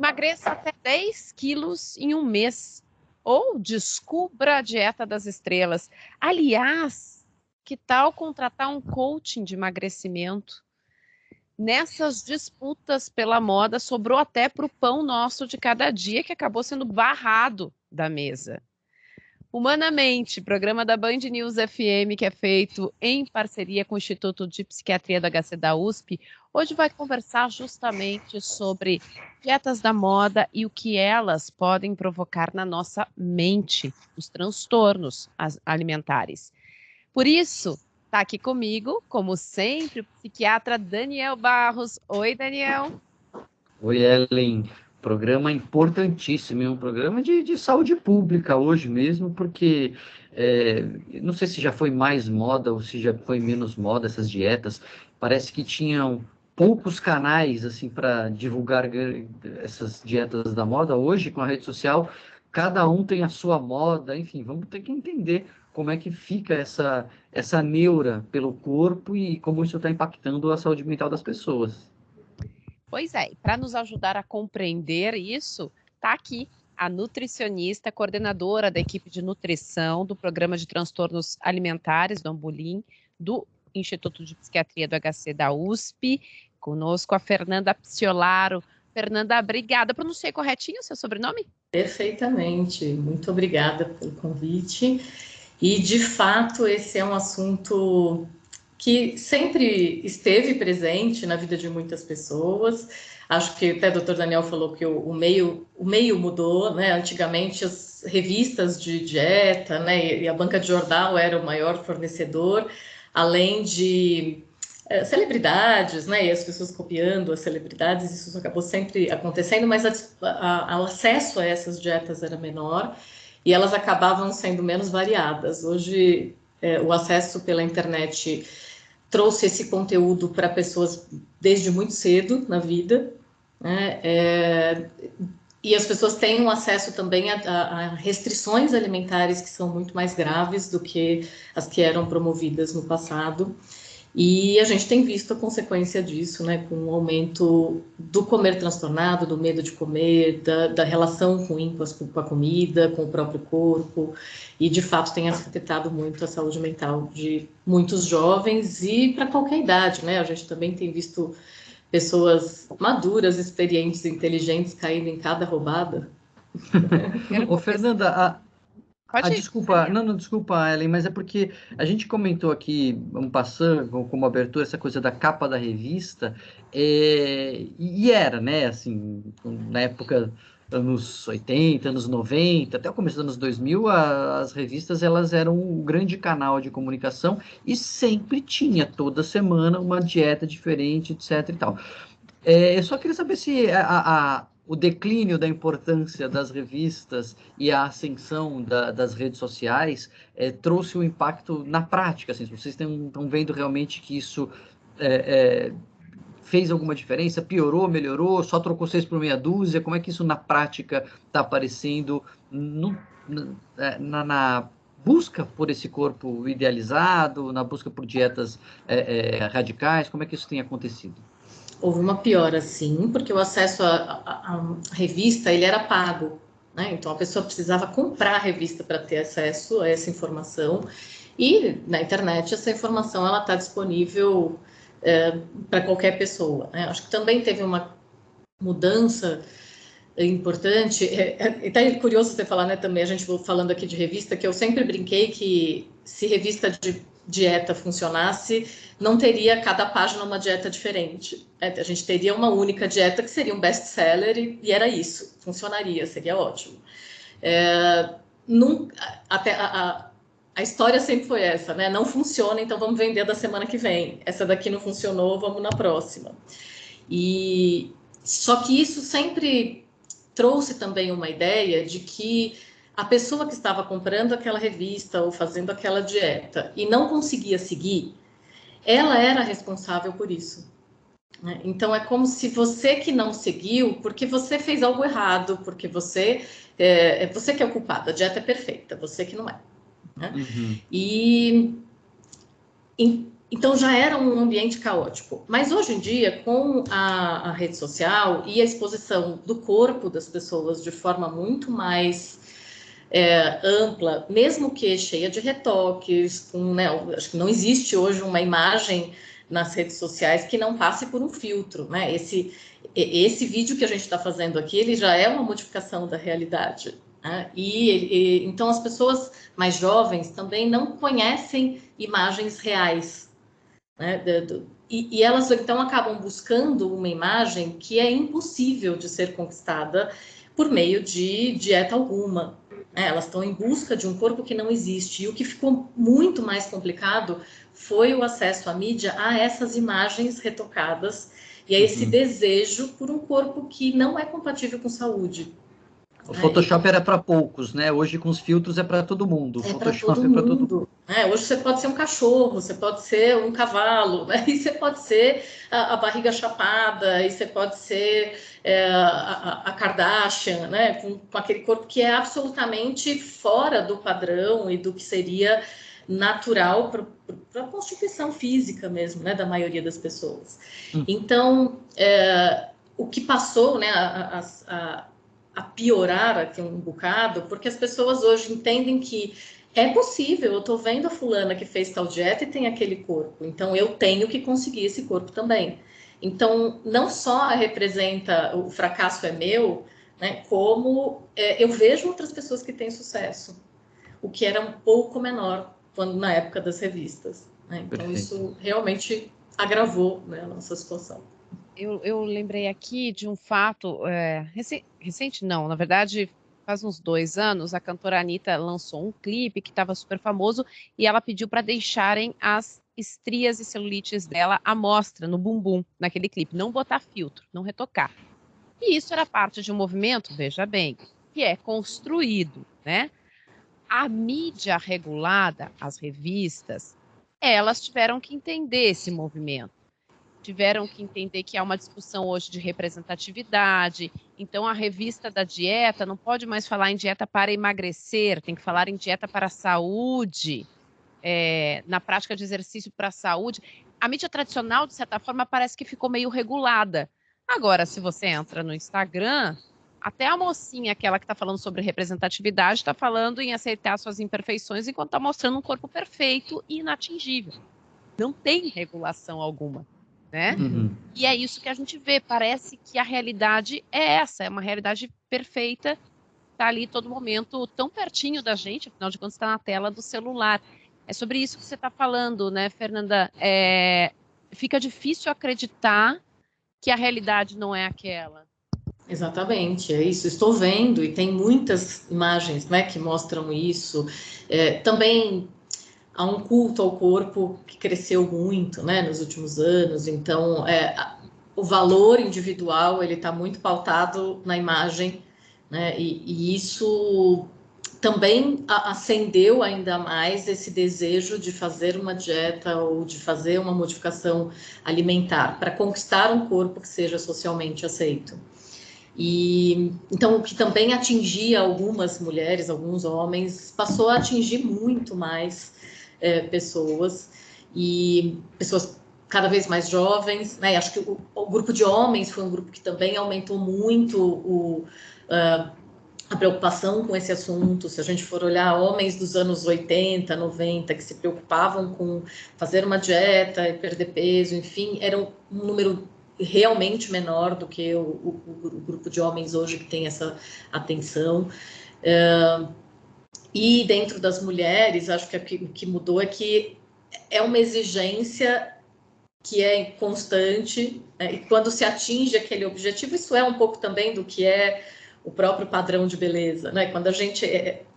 Emagreça até 10 quilos em um mês. Ou descubra a dieta das estrelas. Aliás, que tal contratar um coaching de emagrecimento? Nessas disputas pela moda, sobrou até para o pão nosso de cada dia, que acabou sendo barrado da mesa. Humanamente, programa da Band News FM, que é feito em parceria com o Instituto de Psiquiatria do HC da USP, hoje vai conversar justamente sobre dietas da moda e o que elas podem provocar na nossa mente, os transtornos alimentares. Por isso, está aqui comigo, como sempre, o psiquiatra Daniel Barros. Oi, Daniel. Oi, Ellen. Programa importantíssimo, um programa de saúde pública hoje mesmo, porque não sei se já foi mais moda ou se já foi menos moda essas dietas. Parece que tinham poucos canais assim para divulgar essas dietas da moda. Hoje, com a rede social, cada um tem a sua moda. Enfim, vamos ter que entender como é que fica essa neura pelo corpo e como isso está impactando a saúde mental das pessoas. Pois é, para nos ajudar a compreender isso, está aqui a nutricionista, coordenadora da equipe de nutrição do Programa de Transtornos Alimentares do Ambulim, do Instituto de Psiquiatria do HC da USP. Conosco a Fernanda Pciolaro. Fernanda, obrigada. Pronunciei corretinho o seu sobrenome? Perfeitamente. Muito obrigada pelo convite. E, de fato, esse é um assunto que sempre esteve presente na vida de muitas pessoas. Acho que até o Dr. Daniel falou que o meio mudou, né? Antigamente as revistas de dieta, né, e a banca de jornal era o maior fornecedor, além de celebridades, né, e as pessoas copiando as celebridades, isso acabou sempre acontecendo, mas o acesso a essas dietas era menor e elas acabavam sendo menos variadas. Hoje, o acesso pela internet trouxe esse conteúdo para pessoas desde muito cedo na vida, né? E as pessoas têm um acesso também a restrições alimentares que são muito mais graves do que as que eram promovidas no passado. E a gente tem visto a consequência disso, né, com o aumento do comer transtornado, do medo de comer, da relação ruim com a comida, com o próprio corpo, e de fato tem afetado muito a saúde mental de muitos jovens e para qualquer idade, né? A gente também tem visto pessoas maduras, experientes, inteligentes caindo em cada roubada. Ô, Fernanda, desculpa, não, desculpa, Ellen, mas é porque a gente comentou aqui, vamos passando como abertura, essa coisa da capa da revista, e era, né, assim, na época, anos 80, anos 90, até o começo dos anos 2000, as revistas, elas eram um grande canal de comunicação e sempre tinha, toda semana, uma dieta diferente, etc e tal. Eu só queria saber se o declínio da importância das revistas e a ascensão das redes sociais trouxe um impacto na prática. Assim, se vocês estão vendo realmente que isso fez alguma diferença, piorou, melhorou, só trocou 6 por meia dúzia, como é que isso na prática está aparecendo na busca por esse corpo idealizado, na busca por dietas radicais, como é que isso tem acontecido? Houve uma piora, sim, porque o acesso à revista ele era pago, né? Então a pessoa precisava comprar a revista para ter acesso a essa informação, e na internet essa informação ela está disponível para qualquer pessoa, né? Acho que também teve uma mudança importante, e tá curioso você falar, né, também, a gente falando aqui de revista, que eu sempre brinquei que se revista de dieta funcionasse, não teria cada página uma dieta diferente. A gente teria uma única dieta que seria um best-seller e era isso, funcionaria, seria ótimo. A história sempre foi essa, né? Não funciona, então vamos vender da semana que vem. Essa daqui não funcionou, vamos na próxima. E só que isso sempre trouxe também uma ideia de que a pessoa que estava comprando aquela revista ou fazendo aquela dieta e não conseguia seguir, ela era responsável por isso. Então, é como se você que não seguiu, porque você fez algo errado, porque você que é o culpado, a dieta é perfeita, você que não é. Né? Uhum. E Então já era um ambiente caótico. Mas hoje em dia, com a rede social e a exposição do corpo das pessoas de forma muito mais ampla, mesmo que cheia de retoques, né, acho que não existe hoje uma imagem nas redes sociais que não passe por um filtro, né? Esse vídeo que a gente está fazendo aqui, ele já é uma modificação da realidade, né? Então as pessoas mais jovens também não conhecem imagens reais, né? E elas então acabam buscando uma imagem que é impossível de ser conquistada por meio de dieta alguma. Elas estão em busca de um corpo que não existe. E o que ficou muito mais complicado foi o acesso à mídia a essas imagens retocadas e a esse desejo por um corpo que não é compatível com saúde. O Photoshop era para poucos, né? Hoje, com os filtros, é para todo mundo. O Photoshop é para todo mundo. Hoje você pode ser um cachorro, você pode ser um cavalo, né? E você pode ser a barriga chapada, e você pode ser a Kardashian, né? Com aquele corpo que é absolutamente fora do padrão e do que seria natural para a constituição física mesmo, né? Da maioria das pessoas. Então, o que passou, né? A piorar aqui um bocado, porque as pessoas hoje entendem que é possível, eu estou vendo a fulana que fez tal dieta e tem aquele corpo, então eu tenho que conseguir esse corpo também. Então, não só representa o fracasso é meu, né, como eu vejo outras pessoas que têm sucesso, o que era um pouco menor quando na época das revistas, né? Então, perfeito. Isso realmente agravou, né, a nossa situação. Eu lembrei aqui de um fato recente, não, na verdade, faz uns 2 anos, a cantora Anitta lançou um clipe que estava super famoso e ela pediu para deixarem as estrias e celulites dela à mostra no bumbum, naquele clipe, não botar filtro, não retocar. E isso era parte de um movimento, veja bem, que é construído, né? A mídia regulada, as revistas, elas tiveram que entender esse movimento. Tiveram que entender que há uma discussão hoje de representatividade, então a revista da dieta não pode mais falar em dieta para emagrecer, tem que falar em dieta para a saúde, na prática de exercício para a saúde. A mídia tradicional, de certa forma, parece que ficou meio regulada. Agora, se você entra no Instagram, até a mocinha, aquela que está falando sobre representatividade, está falando em aceitar suas imperfeições enquanto está mostrando um corpo perfeito e inatingível. Não tem regulação alguma. Né? E é isso que a gente vê, parece que a realidade é essa, é uma realidade perfeita, está ali todo momento tão pertinho da gente, afinal de contas está na tela do celular. É sobre isso que você está falando, né, Fernanda? Fica difícil acreditar que a realidade não é aquela. Exatamente, é isso, estou vendo, e tem muitas imagens, né, que mostram isso. Também há um culto ao corpo que cresceu muito, né, nos últimos anos. Então, o valor individual ele está muito pautado na imagem, né, e isso também acendeu ainda mais esse desejo de fazer uma dieta ou de fazer uma modificação alimentar para conquistar um corpo que seja socialmente aceito. E então o que também atingia algumas mulheres, alguns homens, passou a atingir muito mais pessoas, e pessoas cada vez mais jovens, né? Acho que o grupo de homens foi um grupo que também aumentou muito a preocupação com esse assunto. Se a gente for olhar homens dos anos 80, 90, que se preocupavam com fazer uma dieta e perder peso, enfim, era um número realmente menor do que o grupo de homens hoje que tem essa atenção. E dentro das mulheres, acho que o que mudou é que é uma exigência que é constante, né? E quando se atinge aquele objetivo, isso é um pouco também do que é o próprio padrão de beleza, né? Quando a gente...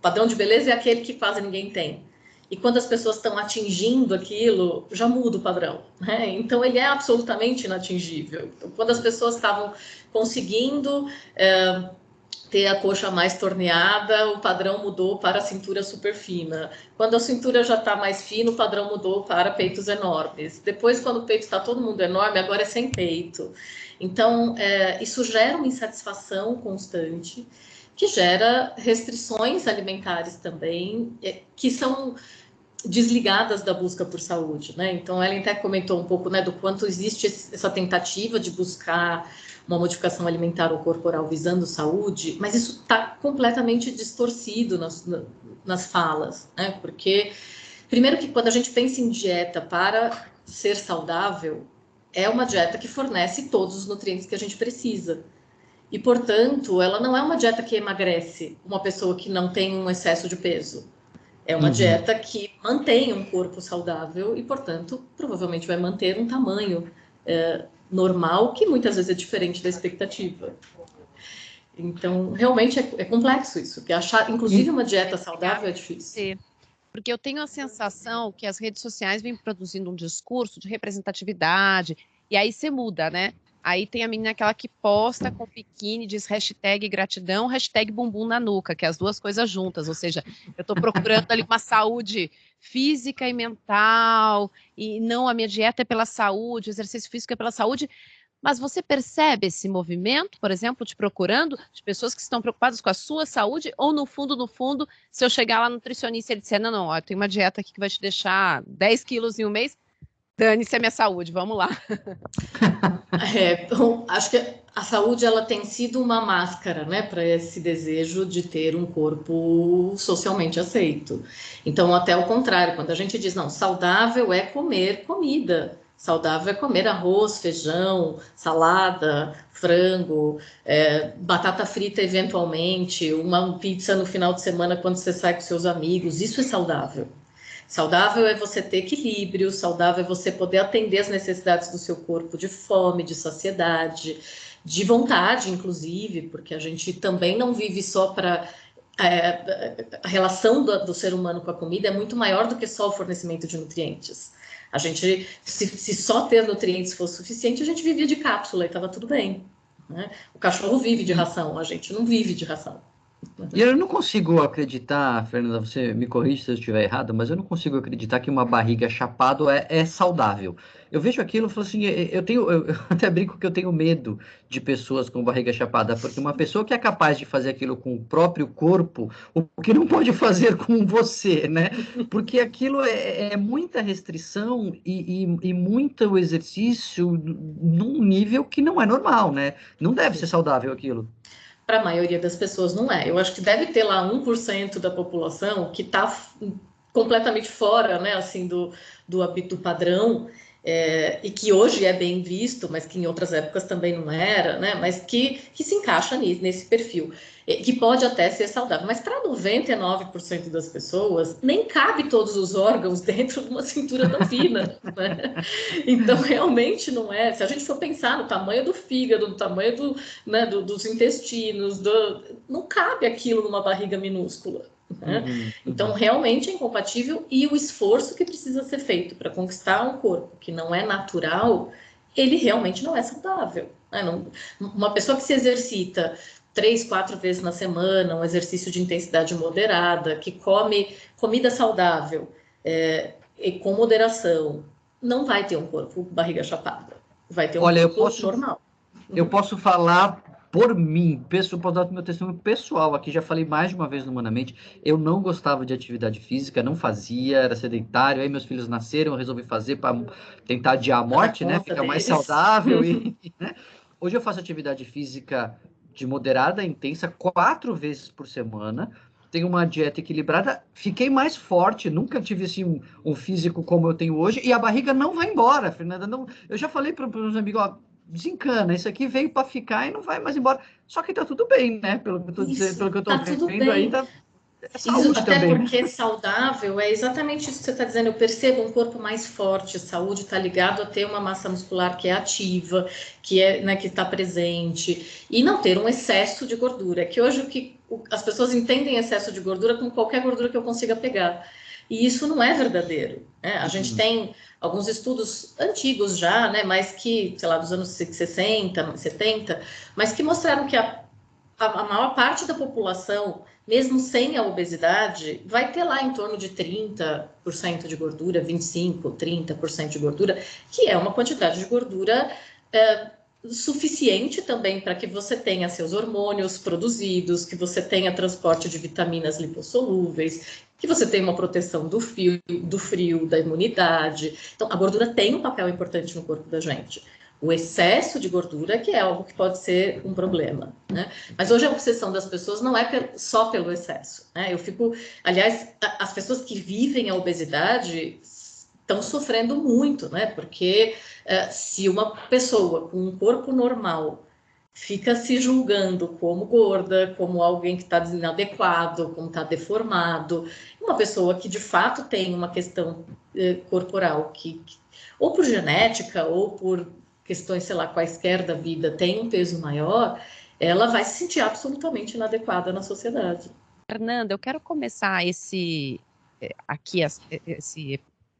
padrão de beleza é aquele que quase ninguém tem. E quando as pessoas estão atingindo aquilo, já muda o padrão, né? Então, ele é absolutamente inatingível. Então, quando as pessoas estavam conseguindo ter a coxa mais torneada, o padrão mudou para a cintura super fina. Quando a cintura já está mais fina, o padrão mudou para peitos enormes. Depois, quando o peito está todo mundo enorme, agora é sem peito. Então, isso gera uma insatisfação constante, que gera restrições alimentares também, que são desligadas da busca por saúde, né? Então, ela até comentou um pouco, né, do quanto existe essa tentativa de buscar uma modificação alimentar ou corporal visando saúde, mas isso está completamente distorcido nas falas, né? Porque, primeiro que quando a gente pensa em dieta para ser saudável, é uma dieta que fornece todos os nutrientes que a gente precisa. E, portanto, ela não é uma dieta que emagrece uma pessoa que não tem um excesso de peso. É uma dieta que mantém um corpo saudável e, portanto, provavelmente vai manter um tamanho normal, que muitas vezes é diferente da expectativa. Então, realmente é complexo isso, que achar, inclusive, uma dieta saudável é difícil. Porque eu tenho a sensação que as redes sociais vêm produzindo um discurso de representatividade, e aí você muda, né? Aí tem a menina aquela que posta com biquíni, diz hashtag gratidão, hashtag bumbum na nuca, que é as duas coisas juntas, ou seja, eu estou procurando ali uma saúde física e mental, e não, a minha dieta é pela saúde, o exercício físico é pela saúde, mas você percebe esse movimento, por exemplo, te procurando, de pessoas que estão preocupadas com a sua saúde, ou no fundo, se eu chegar lá no nutricionista e ele disser, não, ó, tem uma dieta aqui que vai te deixar 10 quilos em um mês, dane-se a minha saúde, vamos lá. Então, acho que a saúde ela tem sido uma máscara, né, para esse desejo de ter um corpo socialmente aceito. Então, até o contrário, quando a gente diz, não, saudável é comer comida, saudável é comer arroz, feijão, salada, frango, batata frita eventualmente, uma pizza no final de semana quando você sai com seus amigos, isso é saudável. Saudável é você ter equilíbrio, saudável é você poder atender as necessidades do seu corpo de fome, de saciedade, de vontade, inclusive, porque a gente também não vive só para... a relação do ser humano com a comida é muito maior do que só o fornecimento de nutrientes. A gente, se só ter nutrientes fosse suficiente, a gente vivia de cápsula e estava tudo bem, né? O cachorro vive de ração, a gente não vive de ração. E eu não consigo acreditar, Fernanda, você me corrige se eu estiver errado, mas eu não consigo acreditar que uma barriga chapada é saudável. Eu vejo aquilo e falo assim, eu até brinco que eu tenho medo de pessoas com barriga chapada, porque uma pessoa que é capaz de fazer aquilo com o próprio corpo, o que não pode fazer com você, né? Porque aquilo é muita restrição e muito exercício num nível que não é normal, né? Não deve ser saudável aquilo. Para a maioria das pessoas não é. Eu acho que deve ter lá 1% da população que está completamente fora, né, assim, do padrão, e que hoje é bem visto, mas que em outras épocas também não era, né, mas que se encaixa nesse perfil, que pode até ser saudável. Mas para 99% das pessoas, nem cabe todos os órgãos dentro de uma cintura tão fina, né? Então, realmente não é. Se a gente for pensar no tamanho do fígado, no tamanho né, dos intestinos, não cabe aquilo numa barriga minúscula. Né? Então, realmente é incompatível, e o esforço que precisa ser feito para conquistar um corpo que não é natural, ele realmente não é saudável. Né? Uma pessoa que se exercita 3, 4 vezes na semana, um exercício de intensidade moderada, que come comida saudável e com moderação, não vai ter um corpo barriga chapada. Vai ter um corpo normal. Eu posso falar por mim, posso dar o meu testemunho pessoal aqui, já falei mais de uma vez no Humanamente, eu não gostava de atividade física, não fazia, era sedentário, aí meus filhos nasceram, eu resolvi fazer para tentar adiar a morte, né, ficar mais saudável, né? Hoje eu faço atividade física de moderada, intensa, 4 vezes por semana, tenho uma dieta equilibrada, fiquei mais forte, nunca tive assim um físico como eu tenho hoje, e a barriga não vai embora, Fernanda, não, eu já falei para os meus amigos, ó, desencana, isso aqui veio para ficar e não vai mais embora. Só que tá tudo bem, né? Pelo que eu tô dizendo, pelo que eu tô vendo aí, tá. Saúde até também, porque saudável é exatamente isso que você está dizendo. Eu percebo um corpo mais forte. Saúde está ligado a ter uma massa muscular que é ativa, que né, que está presente, e não ter um excesso de gordura. Que hoje as pessoas entendem excesso de gordura com qualquer gordura que eu consiga pegar. E isso não é verdadeiro. Né? A gente tem alguns estudos antigos já, né, mas que, sei lá, dos anos 60, 70, mas que mostraram que a maior parte da população, mesmo sem a obesidade, vai ter lá em torno de 30% de gordura, 25%, 30% de gordura, que é uma quantidade de gordura suficiente também para que você tenha seus hormônios produzidos, que você tenha transporte de vitaminas lipossolúveis, que você tenha uma proteção do frio, da imunidade. Então, a gordura tem um papel importante no corpo da gente. O excesso de gordura que é algo que pode ser um problema, né? Mas hoje a obsessão das pessoas não é só pelo excesso, né? Aliás, as pessoas que vivem a obesidade estão sofrendo muito, né? Porque se uma pessoa com um corpo normal fica se julgando como gorda, como alguém que está inadequado, como está deformado, uma pessoa que de fato tem uma questão corporal que ou por genética ou por questões, sei lá, quaisquer da vida, tem um peso maior, ela vai se sentir absolutamente inadequada na sociedade. Fernanda, eu quero começar esse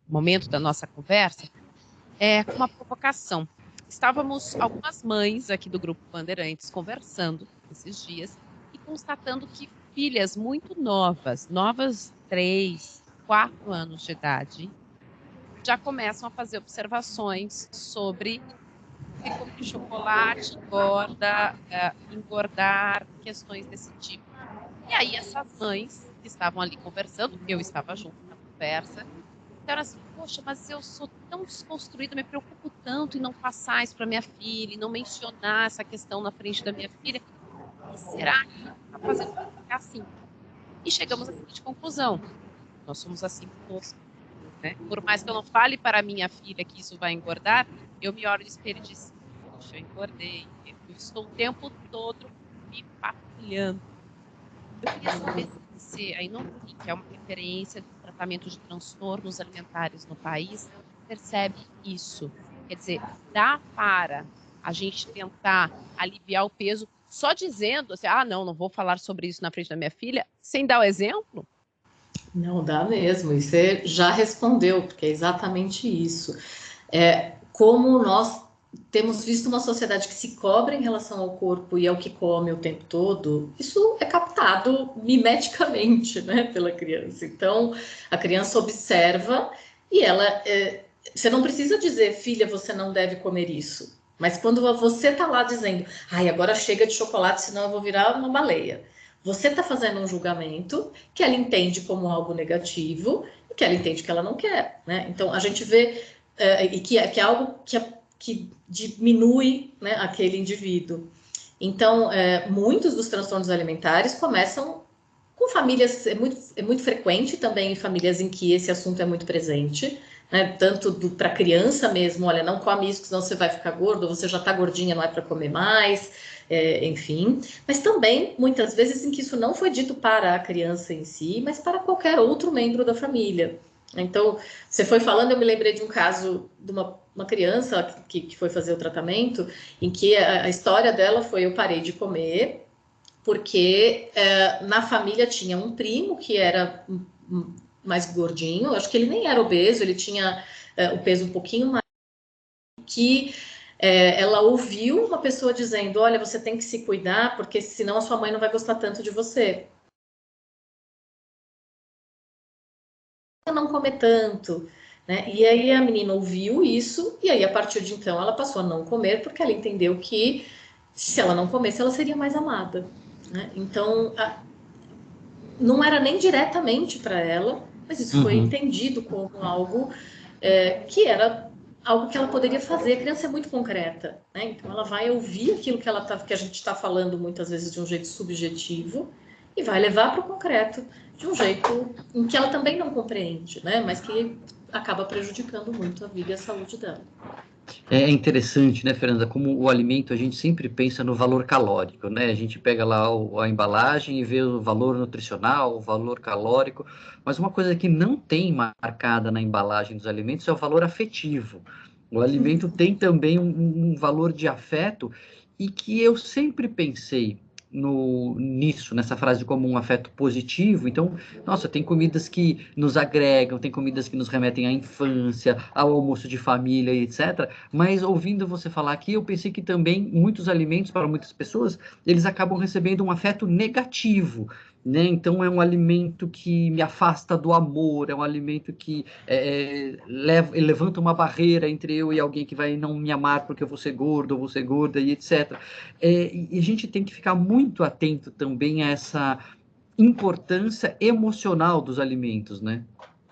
momento da nossa conversa com uma provocação. Estávamos algumas mães aqui do Grupo Bandeirantes conversando esses dias e constatando que filhas muito novas 3, 4 anos de idade, já começam a fazer observações sobre se comer chocolate engordar, questões desse tipo. E aí essas mães que estavam ali conversando, eu estava junto na conversa, disseram assim, poxa, mas eu sou tão desconstruída, me preocupo tanto em não passar isso para minha filha, em não mencionar essa questão na frente da minha filha. E será que está fazendo assim? E chegamos à seguinte conclusão, nós somos assim conosco, né? Por mais que eu não fale para a minha filha que isso vai engordar, eu me olho no espelho e digo, poxa, eu engordei, eu estou o tempo todo me patrulhando. Eu queria saber se você, aí não que é uma referência do tratamento de transtornos alimentares no país, percebe isso. Quer dizer, dá para a gente tentar aliviar o peso só dizendo assim, não vou falar sobre isso na frente da minha filha, sem dar o exemplo? Não dá mesmo, e você já respondeu, porque é exatamente isso. Como nós temos visto uma sociedade que se cobra em relação ao corpo e ao que come o tempo todo, isso é captado mimeticamente, né, pela criança. Então, a criança observa e ela... você não precisa dizer, filha, você não deve comer isso. Mas quando você tá lá dizendo, agora chega de chocolate, senão eu vou virar uma baleia. Você está fazendo um julgamento que ela entende como algo negativo e que ela entende que ela não quer, né? Então, a gente vê e que é algo que diminui, né, aquele indivíduo. Então, muitos dos transtornos alimentares começam com famílias, é muito frequente também em famílias em que esse assunto é muito presente, né? Tanto para criança mesmo, olha, não come isso, senão você vai ficar gordo, você já está gordinha, não é para comer mais, enfim. Mas também, muitas vezes, em que isso não foi dito para a criança em si, mas para qualquer outro membro da família. Então, você foi falando, eu me lembrei de um caso de uma criança que foi fazer o tratamento, em que a história dela foi, eu parei de comer, porque na família tinha um primo que era mais gordinho, acho que ele nem era obeso, ele tinha o peso um pouquinho mais, que ela ouviu uma pessoa dizendo, olha, você tem que se cuidar, porque senão a sua mãe não vai gostar tanto de você. Não comer tanto, né? E aí a menina ouviu isso, e aí a partir de então ela passou a não comer, porque ela entendeu que se ela não comesse, ela seria mais amada, né? Então, não era nem diretamente para ela, mas isso foi entendido como algo que era algo que ela poderia fazer. A criança é muito concreta, né? Então ela vai ouvir aquilo que a gente está falando muitas vezes de um jeito subjetivo e vai levar para o concreto de um jeito em que ela também não compreende, né? Mas que acaba prejudicando muito a vida e a saúde dela. É interessante, né, Fernanda, como o alimento a gente sempre pensa no valor calórico, né? A gente pega lá a embalagem e vê o valor nutricional, o valor calórico, mas uma coisa que não tem marcada na embalagem dos alimentos é o valor afetivo. O alimento tem também um valor de afeto e que eu sempre pensei nisso, nessa frase como um afeto positivo. Então, nossa, tem comidas que nos agregam, tem comidas que nos remetem à infância, ao almoço de família, etc. Mas ouvindo você falar aqui, eu pensei que também muitos alimentos, para muitas pessoas, eles acabam recebendo um afeto negativo. né? Então é um alimento que me afasta do amor, é um alimento que levanta uma barreira entre eu e alguém que vai não me amar porque eu vou ser gordo, ou vou ser gorda, e etc. E a gente tem que ficar muito atento também a essa importância emocional dos alimentos, né?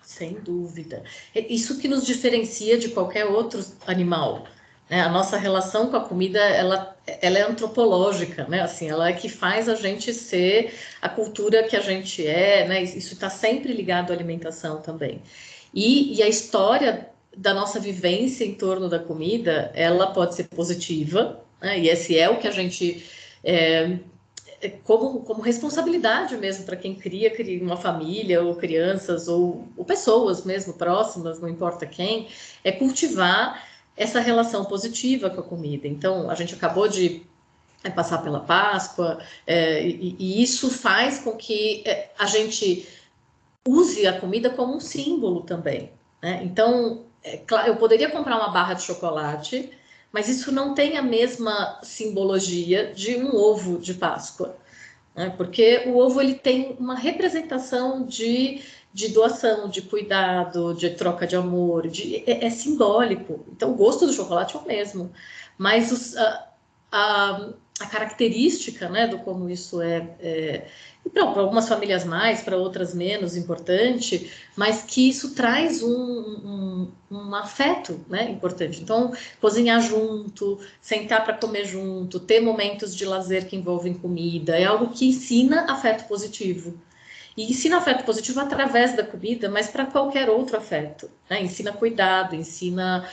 Sem dúvida. É isso que nos diferencia de qualquer outro animal, né? A nossa relação com a comida, ela é antropológica, né? Assim, ela é que faz a gente ser a cultura que a gente é, né? Isso está sempre ligado à alimentação também. E a história da nossa vivência em torno da comida, ela pode ser positiva, né? E esse é o que a gente como responsabilidade mesmo para quem cria uma família, ou crianças, ou pessoas mesmo próximas, não importa quem, é cultivar essa relação positiva com a comida. Então, a gente acabou de passar pela Páscoa, e isso faz com que a gente use a comida como um símbolo também, né? Então, claro, eu poderia comprar uma barra de chocolate, mas isso não tem a mesma simbologia de um ovo de Páscoa, né? Porque o ovo ele tem uma representação de doação, de cuidado, de troca de amor, é simbólico. Então, o gosto do chocolate é o mesmo, mas a característica, né, do como isso para algumas famílias mais, para outras menos importante, mas que isso traz um afeto, né, importante. Então, cozinhar junto, sentar para comer junto, ter momentos de lazer que envolvem comida, é algo que ensina afeto positivo. E ensina afeto positivo através da comida, mas para qualquer outro afeto, né? Ensina cuidado, ensina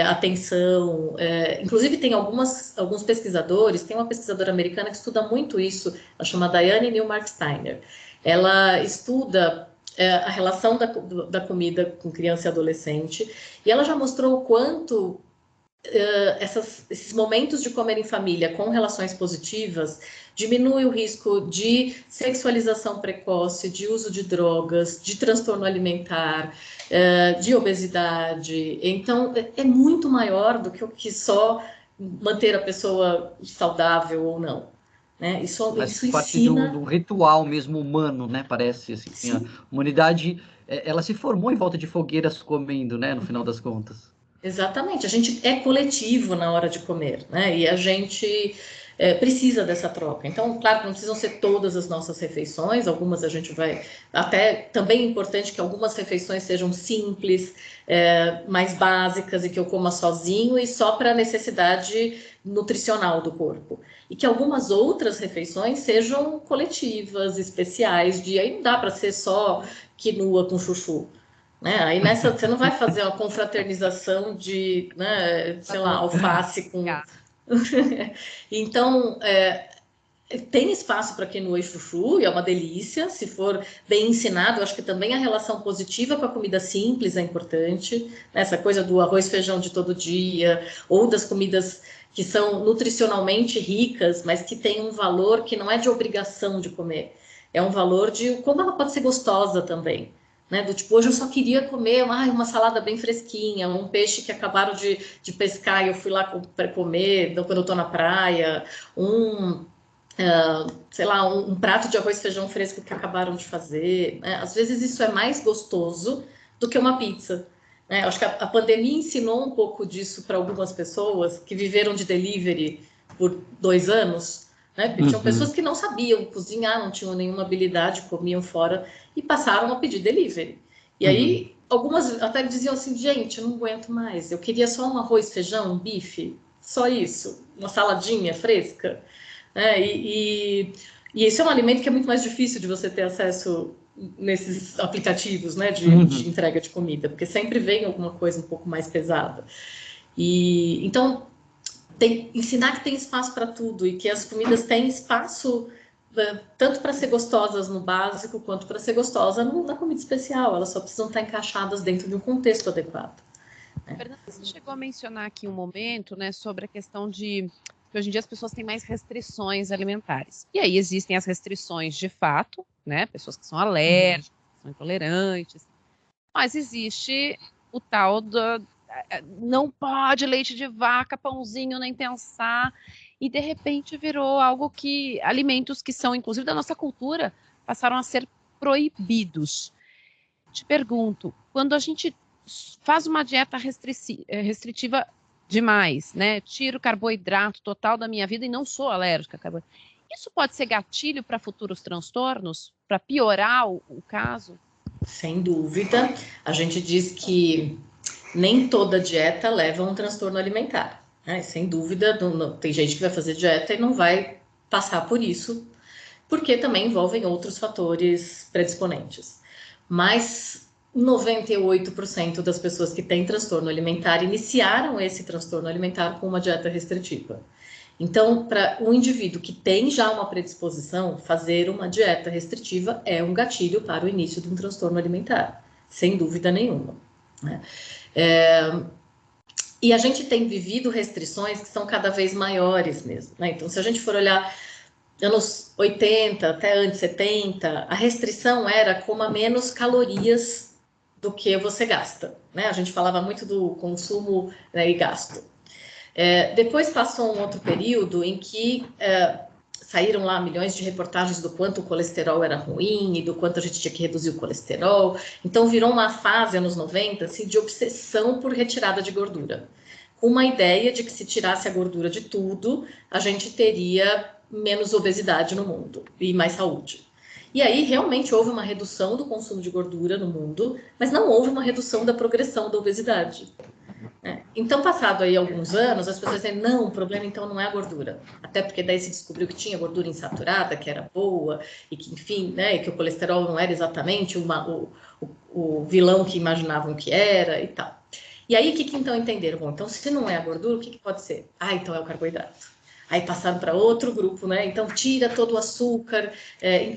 atenção. Inclusive, tem alguns pesquisadores, tem uma pesquisadora americana que estuda muito isso, ela chama Diane Newmark-Steiner. Ela estuda a relação da comida com criança e adolescente, e ela já mostrou o quanto esses momentos de comer em família com relações positivas diminui o risco de sexualização precoce, de uso de drogas, de transtorno alimentar, de obesidade. Então, é muito maior do que o que só manter a pessoa saudável ou não, né? Isso parte ensina... do ritual mesmo humano, né? Parece assim, a humanidade, ela se formou em volta de fogueiras comendo, né? No final das contas. Exatamente, a gente é coletivo na hora de comer, né? E a gente precisa dessa troca. Então, claro que não precisam ser todas as nossas refeições, algumas a gente vai... Até também é importante que algumas refeições sejam simples, mais básicas, e que eu coma sozinho e só para a necessidade nutricional do corpo. E que algumas outras refeições sejam coletivas, especiais, aí não dá para ser só quinoa com chuchu. Né? Aí nessa você não vai fazer uma confraternização de, né, sei lá, alface com... Então, tem espaço para quinoa e chuchu, e é uma delícia, se for bem ensinado. Eu acho que também a relação positiva com a comida simples é importante, né? Essa coisa do arroz e feijão de todo dia, ou das comidas que são nutricionalmente ricas, mas que têm um valor que não é de obrigação de comer, é um valor de como ela pode ser gostosa também. Né, do tipo, hoje eu só queria comer uma salada bem fresquinha, um peixe que acabaram de pescar e eu fui lá para comer quando eu estou na praia, sei lá, um prato de arroz e feijão fresco que acabaram de fazer, né? Às vezes isso é mais gostoso do que uma pizza, né? Acho que a pandemia ensinou um pouco disso para algumas pessoas que viveram de delivery por 2 anos, né? Porque tinham pessoas que não sabiam cozinhar, não tinham nenhuma habilidade, comiam fora e passaram a pedir delivery. E aí, algumas até diziam assim, gente, eu não aguento mais, eu queria só um arroz, feijão, um bife, só isso, uma saladinha fresca. E esse é um alimento que é muito mais difícil de você ter acesso nesses aplicativos, né, de entrega de comida, porque sempre vem alguma coisa um pouco mais pesada. E então ensinar que tem espaço para tudo, e que as comidas têm espaço tanto para ser gostosas no básico quanto para ser gostosa na comida especial. Elas só precisam estar encaixadas dentro de um contexto adequado. Fernanda, você chegou a mencionar aqui um momento, né, sobre a questão de que hoje em dia as pessoas têm mais restrições alimentares. E aí existem as restrições de fato, né, pessoas que são alérgicas, que são intolerantes, mas existe o tal do não pode leite de vaca, pãozinho, nem pensar. e de repente virou algo que, alimentos que são inclusive da nossa cultura, passaram a ser proibidos. Te pergunto, quando a gente faz uma dieta restritiva demais, né? Tiro o carboidrato total da minha vida e não sou alérgica a carboidrato. Isso pode ser gatilho para futuros transtornos? Para piorar o caso? Sem dúvida. A gente diz que nem toda dieta leva a um transtorno alimentar. Né? Sem dúvida, tem gente que vai fazer dieta e não vai passar por isso, porque também envolvem outros fatores predisponentes. Mas 98% das pessoas que têm transtorno alimentar iniciaram esse transtorno alimentar com uma dieta restritiva. Então, para um indivíduo que tem já uma predisposição, fazer uma dieta restritiva é um gatilho para o início de um transtorno alimentar, sem dúvida nenhuma. Né? E a gente tem vivido restrições que são cada vez maiores mesmo. Né? Então, se a gente for olhar anos 80, até anos 70, a restrição era coma menos calorias do que você gasta. Né? A gente falava muito do consumo, né, e gasto. Depois passou um outro período em que saíram lá milhões de reportagens do quanto o colesterol era ruim e do quanto a gente tinha que reduzir o colesterol. Então virou uma fase, anos 90, assim, de obsessão por retirada de gordura. Com uma ideia de que se tirasse a gordura de tudo, a gente teria menos obesidade no mundo e mais saúde. E aí realmente houve uma redução do consumo de gordura no mundo, mas não houve uma redução da progressão da obesidade. Então, passado aí alguns anos, as pessoas dizem, não, o problema então não é a gordura. Até porque daí se descobriu que tinha gordura insaturada, que era boa, e que, enfim, né, e que o colesterol não era exatamente o vilão que imaginavam que era e tal. E aí, o que então entenderam? Bom, então, se não é a gordura, o que pode ser? Então é o carboidrato. Aí passaram para outro grupo, né? Então tira todo o açúcar,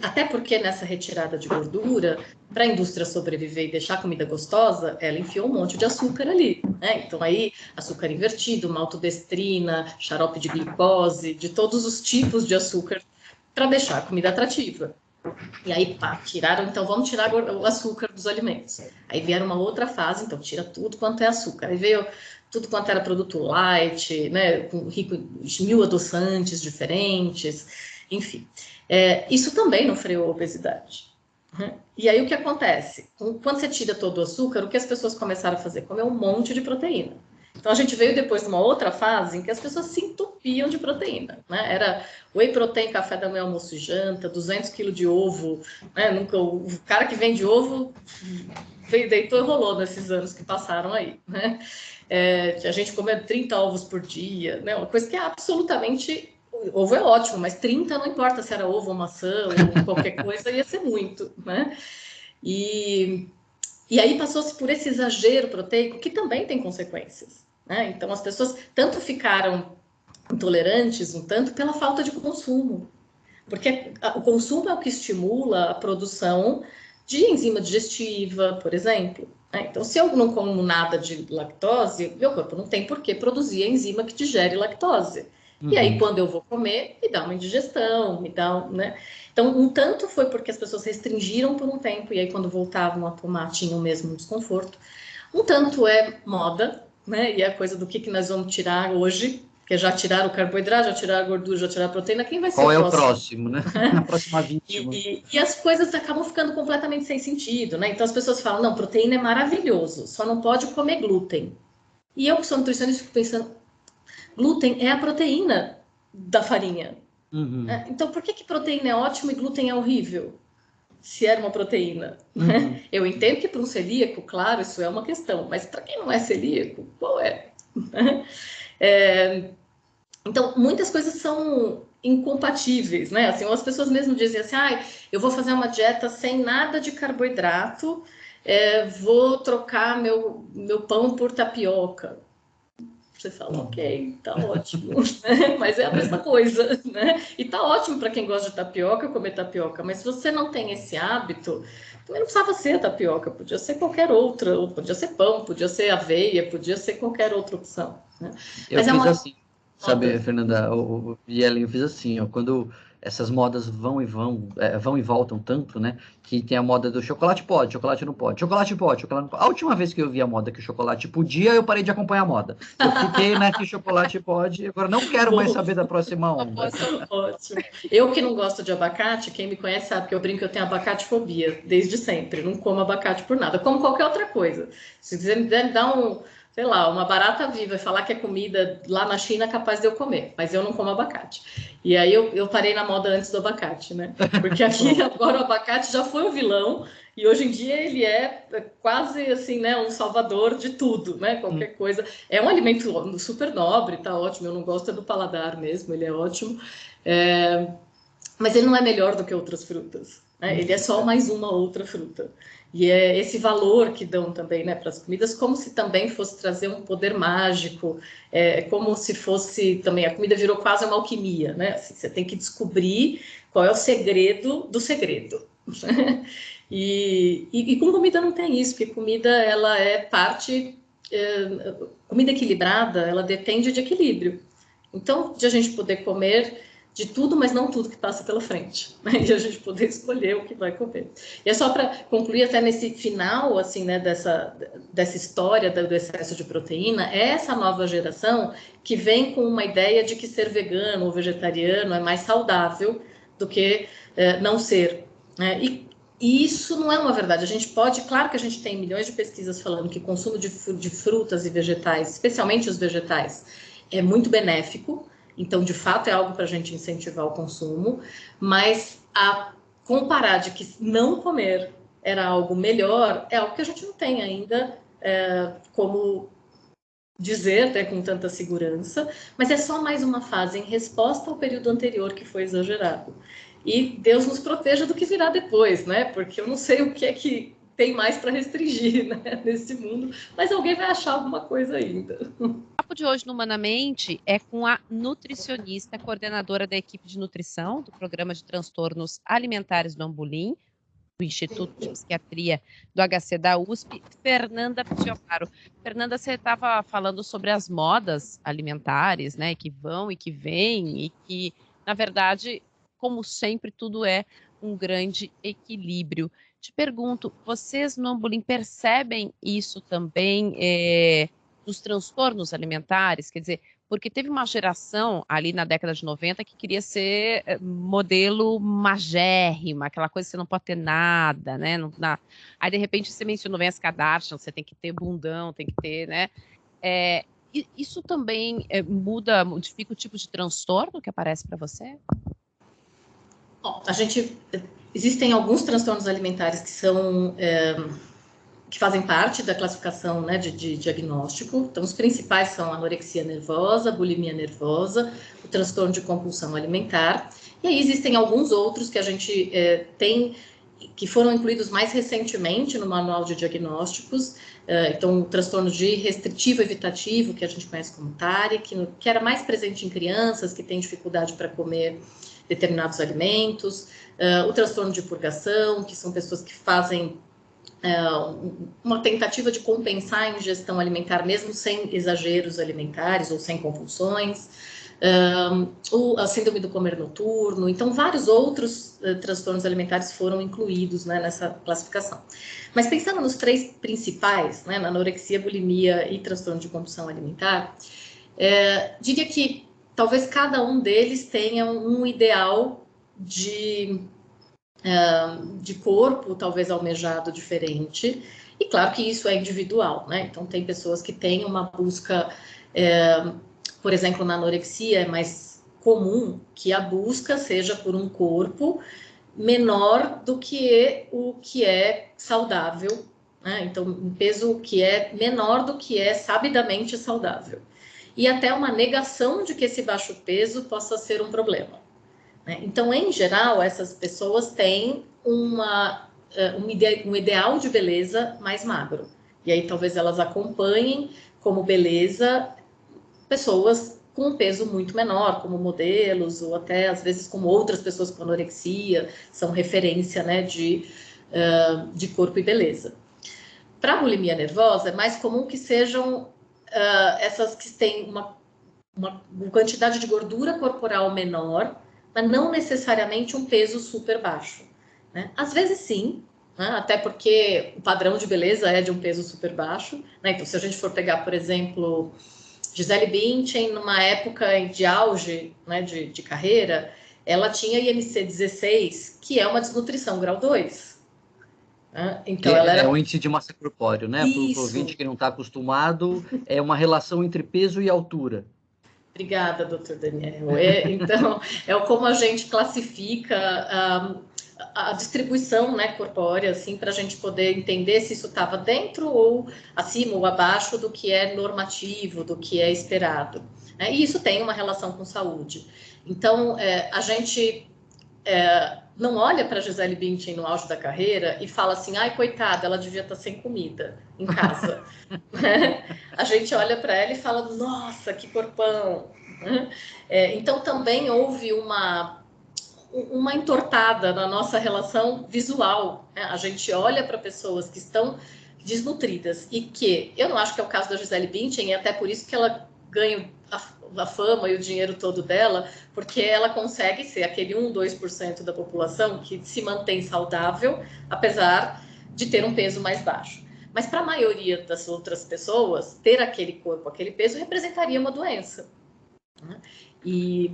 até porque nessa retirada de gordura, para a indústria sobreviver e deixar a comida gostosa, ela enfiou um monte de açúcar ali, né? Então aí açúcar invertido, maltodestrina, xarope de glicose, de todos os tipos de açúcar para deixar a comida atrativa. E aí, tiraram, então vamos tirar o açúcar dos alimentos. Aí vieram uma outra fase, então tira tudo quanto é açúcar. Aí veio tudo quanto era produto light, né, com rico em 1000 adoçantes diferentes, enfim. Isso também não freou a obesidade. E aí o que acontece? Quando você tira todo o açúcar, o que as pessoas começaram a fazer? Comer um monte de proteína. Então a gente veio depois de uma outra fase em que as pessoas se entupiam de proteína, né? Era whey protein, café da manhã, almoço e janta, 200 kg de ovo, né? O cara que vende ovo deitou e rolou nesses anos que passaram aí, né? A gente comendo 30 ovos por dia, né? Uma coisa que é absolutamente... Ovo é ótimo, mas 30 não importa se era ovo ou maçã ou qualquer coisa, ia ser muito, né? E aí passou-se por esse exagero proteico, que também tem consequências, né? Então as pessoas tanto ficaram intolerantes, um tanto, pela falta de consumo. Porque o consumo é o que estimula a produção de enzima digestiva, por exemplo. Então, se eu não como nada de lactose, meu corpo não tem por que produzir a enzima que digere lactose. E aí, quando eu vou comer, me dá uma indigestão, me dá, né? Então, um tanto foi porque as pessoas restringiram por um tempo, e aí, quando voltavam a tomar, tinham o mesmo desconforto. Um tanto é moda, né? E é a coisa do que nós vamos tirar hoje, porque já tiraram o carboidrato, já tiraram a gordura, já tiraram a proteína, quem vai ser Qual é o próximo, né? A próxima vítima. E as coisas acabam ficando completamente sem sentido, né? Então, as pessoas falam, não, proteína é maravilhoso, só não pode comer glúten. E eu, que sou nutricionista, fico pensando, glúten é a proteína da farinha. Então, por que proteína é ótimo e glúten é horrível? Se era uma proteína. Né? Eu entendo que para um celíaco, claro, isso é uma questão, mas para quem não é celíaco, qual é? Então, muitas coisas são incompatíveis, né? Assim, as pessoas mesmo dizem assim, eu vou fazer uma dieta sem nada de carboidrato, vou trocar meu pão por tapioca. Você fala, ok, tá ótimo, né? Mas é a mesma coisa, né? E tá ótimo para quem gosta de tapioca, comer tapioca, mas se você não tem esse hábito, também não precisava ser tapioca, podia ser qualquer outra, podia ser pão, podia ser aveia, podia ser qualquer outra opção, né? Eu fiz assim, sabe, Fernanda, e Ellen, eu fiz assim, ó, quando essas modas vão e voltam tanto, né? Que tem a moda do chocolate pode, chocolate não pode, chocolate pode, chocolate não pode. A última vez que eu vi a moda que o chocolate podia, eu parei de acompanhar a moda. Eu fiquei na que chocolate pode, agora não quero mais saber da próxima onda. Ótimo. Eu que não gosto de abacate, quem me conhece sabe que eu brinco que eu tenho abacatefobia, desde sempre. Não como abacate por nada, como qualquer outra coisa. Se quiser me dar sei lá, uma barata viva e falar que é comida lá na China, é capaz de eu comer, mas eu não como abacate. E aí eu parei na moda antes do abacate, né? Porque aqui agora o abacate já foi o vilão e hoje em dia ele é quase assim, né, um salvador de tudo, né? Qualquer coisa. É um alimento super nobre, tá ótimo. Eu não gosto do paladar mesmo, ele é ótimo. Mas ele não é melhor do que outras frutas, né? Ele é só mais uma outra fruta. E é esse valor que dão também, né, para as comidas, como se também fosse trazer um poder mágico, como se fosse também, a comida virou quase uma alquimia, né? Assim, você tem que descobrir qual é o segredo do segredo. E com comida não tem isso, porque comida ela é parte, comida equilibrada, ela depende de equilíbrio. Então, de a gente poder comer de tudo, mas não tudo que passa pela frente, né? E a gente poder escolher o que vai comer. E é só para concluir até nesse final, assim, né, dessa história do excesso de proteína, é essa nova geração que vem com uma ideia de que ser vegano ou vegetariano é mais saudável do que não ser, né? E isso não é uma verdade. A gente pode, claro que a gente tem milhões de pesquisas falando que o consumo de frutas e vegetais, especialmente os vegetais, é muito benéfico. Então, de fato, é algo para a gente incentivar o consumo, mas a comparar de que não comer era algo melhor é algo que a gente não tem ainda como dizer, né, com tanta segurança, mas é só mais uma fase em resposta ao período anterior que foi exagerado. E Deus nos proteja do que virá depois, né? Porque eu não sei o que é que tem mais para restringir, né, nesse mundo, mas alguém vai achar alguma coisa ainda. O papo de hoje no Humanamente é com a nutricionista, coordenadora da equipe de nutrição do Programa de Transtornos Alimentares do Ambulim, do Instituto de Psiquiatria do HC da USP, Fernanda Piccioparo. Fernanda, você estava falando sobre as modas alimentares, né, que vão e que vêm, e que, na verdade, como sempre, tudo é um grande equilíbrio. Te pergunto, vocês no Ambulim percebem isso também nos transtornos alimentares? Quer dizer, porque teve uma geração ali na década de 90 que queria ser modelo magérrima, aquela coisa que você não pode ter nada, né? Aí, de repente, você mencionou, vem as Kardashian, você tem que ter bundão, tem que ter, né? Isso também modifica o tipo de transtorno que aparece para você? Bom, existem alguns transtornos alimentares que são... que fazem parte da classificação, né, de diagnóstico. Então, os principais são a anorexia nervosa, bulimia nervosa, o transtorno de compulsão alimentar. E aí existem alguns outros que a gente tem, que foram incluídos mais recentemente no manual de diagnósticos. Então, o transtorno de restritivo evitativo, que a gente conhece como TARI, que era mais presente em crianças que têm dificuldade para comer determinados alimentos. O transtorno de purgação, que são pessoas que fazem uma tentativa de compensar a ingestão alimentar, mesmo sem exageros alimentares ou sem compulsões, a síndrome do comer noturno. Então, vários outros transtornos alimentares foram incluídos, né, nessa classificação. Mas pensando nos três principais, né, na anorexia, bulimia e transtorno de compulsão alimentar, diria que talvez cada um deles tenha um ideal de corpo, talvez almejado diferente, e claro que isso é individual, né? Então, tem pessoas que têm uma busca, por exemplo, na anorexia, é mais comum que a busca seja por um corpo menor do que o que é saudável, né? Então, um peso que é menor do que é sabidamente saudável. E até uma negação de que esse baixo peso possa ser um problema. Então, em geral, essas pessoas têm um ideal de beleza mais magro. E aí, talvez elas acompanhem como beleza pessoas com um peso muito menor, como modelos, ou até, às vezes, como outras pessoas com anorexia, são referência, né, de corpo e beleza. Para a bulimia nervosa, é mais comum que sejam essas que têm uma quantidade de gordura corporal menor, mas não necessariamente um peso super baixo, né? Às vezes sim, né? Até porque o padrão de beleza é de um peso super baixo, né? Então, se a gente for pegar, por exemplo, Gisele Bündchen, numa época de auge, né, de carreira, ela tinha IMC 16, que é uma desnutrição grau 2. Né? Então, ela era... É o índice de massa corpóreo, né? Para o ouvinte que não está acostumado, é uma relação entre peso e altura. Obrigada, doutor Daniel. Então, como a gente classifica a distribuição, né, corpórea, assim, para a gente poder entender se isso estava dentro ou acima ou abaixo do que é normativo, do que é esperado. Né? E isso tem uma relação com saúde. Então, a gente não olha para a Gisele Bündchen no auge da carreira e fala assim, ai, coitada, ela devia estar sem comida em casa. A gente olha para ela e fala, nossa, que corpão. Então, também houve uma entortada na nossa relação visual. Né? A gente olha para pessoas que estão desnutridas e que, eu não acho que é o caso da Gisele Bündchen, e até por isso que ela ganha a fama e o dinheiro todo dela, porque ela consegue ser aquele 1, 2% da população que se mantém saudável, apesar de ter um peso mais baixo. Mas para a maioria das outras pessoas, ter aquele corpo, aquele peso, representaria uma doença. Né? E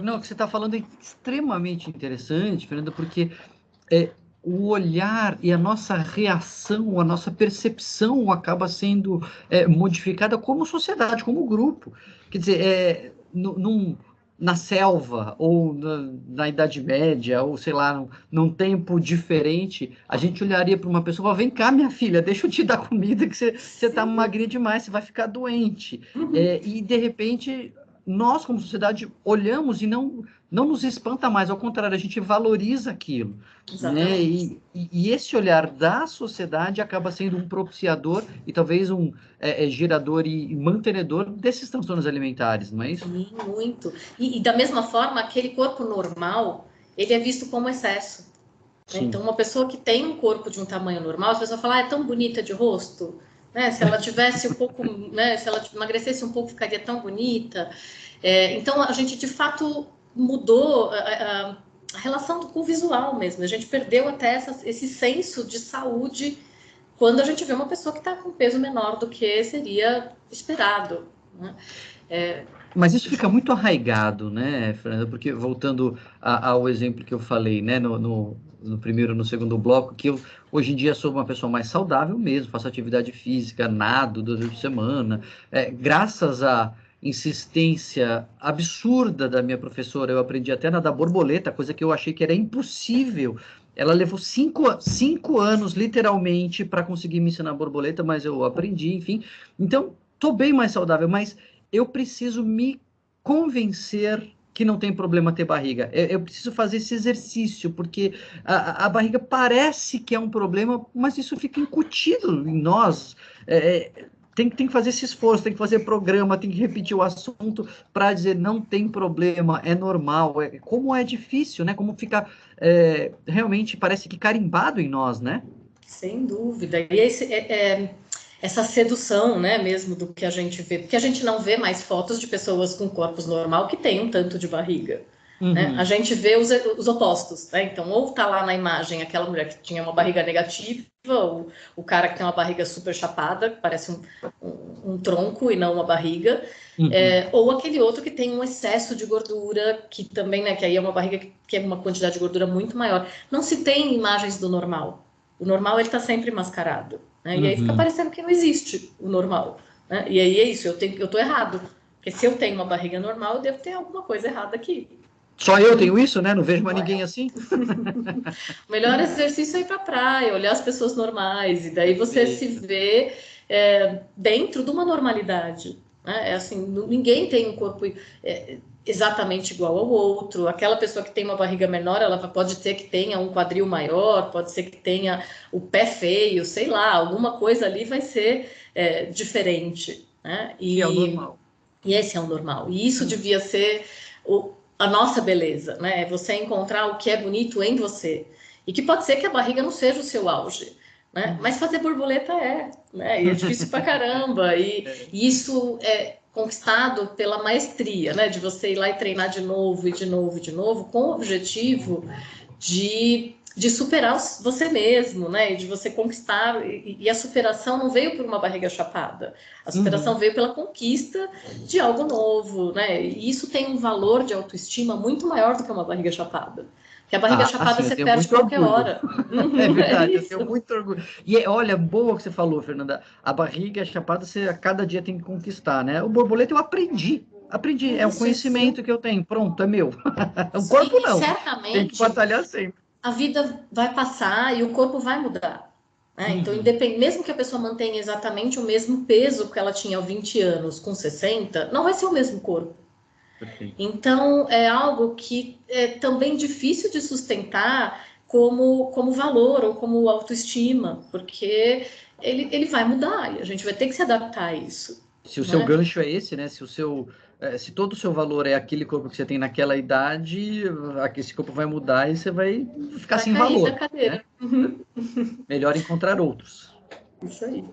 não, o que você está falando é extremamente interessante, Fernanda, porque o olhar e a nossa reação, a nossa percepção acaba sendo modificada como sociedade, como grupo. Quer dizer, na selva, ou na Idade Média, ou sei lá, num tempo diferente, a gente olharia para uma pessoa e falaria, vem cá, minha filha, deixa eu te dar comida, que você está magrinha demais, você vai ficar doente. E, de repente, nós, como sociedade, olhamos e não nos espanta mais, ao contrário, a gente valoriza aquilo. Né? E esse olhar da sociedade acaba sendo um propiciador e talvez um gerador e mantenedor desses transtornos alimentares, não é isso? Sim, muito. E da mesma forma, aquele corpo normal, ele é visto como excesso. Né? Então, uma pessoa que tem um corpo de um tamanho normal, as pessoas falam, é tão bonita de rosto, né? Se ela tivesse um pouco, né? Se ela emagrecesse um pouco, ficaria tão bonita. Então, a gente, de fato, mudou a relação com o visual mesmo. A gente perdeu até esse senso de saúde quando a gente vê uma pessoa que está com peso menor do que seria esperado. Né? Mas isso fica muito arraigado, né, Fernanda? Porque, voltando ao exemplo que eu falei, né, no primeiro, no segundo bloco, que eu, hoje em dia, sou uma pessoa mais saudável mesmo, faço atividade física, nado 2 vezes por semana, graças à insistência absurda da minha professora, eu aprendi até a nadar borboleta, coisa que eu achei que era impossível. Ela levou 5 anos, literalmente, para conseguir me ensinar borboleta, mas eu aprendi, enfim. Então, estou bem mais saudável, mas eu preciso me convencer que não tem problema ter barriga. Eu preciso fazer esse exercício, porque a barriga parece que é um problema, mas isso fica incutido em nós. Tem que fazer esse esforço, tem que fazer programa, tem que repetir o assunto para dizer não tem problema, é normal. Como é difícil, né? Como fica realmente, parece que carimbado em nós, né? Sem dúvida. E essa sedução, né, mesmo do que a gente vê, porque a gente não vê mais fotos de pessoas com corpos normal que tem um tanto de barriga. Uhum. Né? A gente vê os opostos, né? Então, ou tá lá na imagem aquela mulher que tinha uma barriga negativa, ou o cara que tem uma barriga super chapada, que parece um tronco e não uma barriga, Uhum. Ou aquele outro que tem um excesso de gordura, que também, né, que aí é uma barriga que é uma quantidade de gordura muito maior. Não se tem imagens do normal. O normal, ele tá sempre mascarado. Né? E aí fica parecendo que não existe o normal. Né? E aí é isso, eu tô errado. Porque se eu tenho uma barriga normal, eu devo ter alguma coisa errada aqui. Só eu tenho isso, né? Não vejo mais ninguém assim. O melhor exercício é ir pra praia, olhar as pessoas normais. E daí você se vê dentro de uma normalidade. Né? Assim, ninguém tem um corpo exatamente igual ao outro. Aquela pessoa que tem uma barriga menor, ela pode ser que tenha um quadril maior, pode ser que tenha o pé feio, sei lá, alguma coisa ali vai ser diferente. Né? E é o normal. E esse é o normal. E isso devia ser a nossa beleza, né? Você encontrar o que é bonito em você. E que pode ser que a barriga não seja o seu auge, né? Mas fazer borboleta né? E é difícil pra caramba. E isso conquistado pela maestria, né? De você ir lá e treinar de novo, e de novo, e de novo, com o objetivo de superar você mesmo, né? E de você conquistar. E a superação não veio por uma barriga chapada. A superação veio pela conquista de algo novo, né? E isso tem um valor de autoestima muito maior do que uma barriga chapada. Porque a barriga chapada você perde qualquer hora. É verdade, eu tenho muito orgulho. E olha, boa que você falou, Fernanda. A barriga chapada você a cada dia tem que conquistar, né? O borboleta eu aprendi. É um conhecimento que eu tenho. Pronto, é meu. O corpo não. Certamente. Tem que batalhar sempre. A vida vai passar e o corpo vai mudar. Né? Então, mesmo que a pessoa mantenha exatamente o mesmo peso que ela tinha aos 20 anos com 60, não vai ser o mesmo corpo. Perfeito. Então, é algo que é também difícil de sustentar como valor ou como autoestima, porque ele vai mudar e a gente vai ter que se adaptar a isso. Se o seu gancho é esse, né? Se todo o seu valor é aquele corpo que você tem naquela idade, esse corpo vai mudar e você vai ficar sem valor. Da cadeira. Né? Melhor encontrar outros. Isso aí.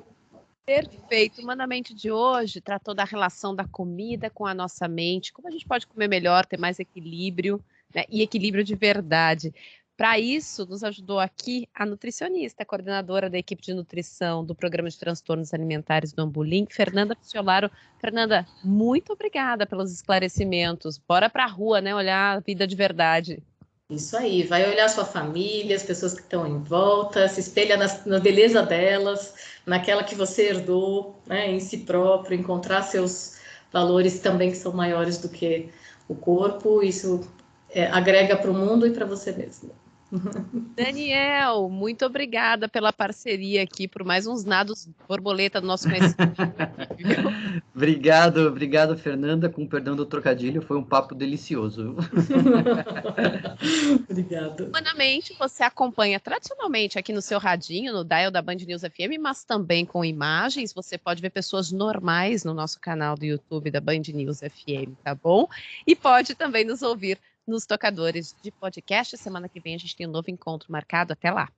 Perfeito. O Mandamento de hoje tratou da relação da comida com a nossa mente, como a gente pode comer melhor, ter mais equilíbrio, né? E equilíbrio de verdade. Para isso, nos ajudou aqui a nutricionista, coordenadora da equipe de nutrição do Programa de Transtornos Alimentares do Ambulim, Fernanda Picciolaro. Fernanda, muito obrigada pelos esclarecimentos. Bora para a rua, né? Olhar a vida de verdade. Isso aí, vai olhar sua família, as pessoas que estão em volta, se espelha na beleza delas, naquela que você herdou, né, em si próprio, encontrar seus valores também que são maiores do que o corpo. Isso agrega para o mundo e para você mesmo. Daniel, muito obrigada pela parceria aqui, por mais uns nados borboleta do nosso conhecimento. Obrigado, Fernanda, com o perdão do trocadilho, foi um papo delicioso. Obrigada. Humanamente, você acompanha tradicionalmente aqui no seu radinho, no dial da Band News FM, mas também com imagens. Você pode ver pessoas normais no nosso canal do YouTube da Band News FM, tá bom? E pode também nos ouvir nos tocadores de podcast. Semana que vem a gente tem um novo encontro marcado. Até lá!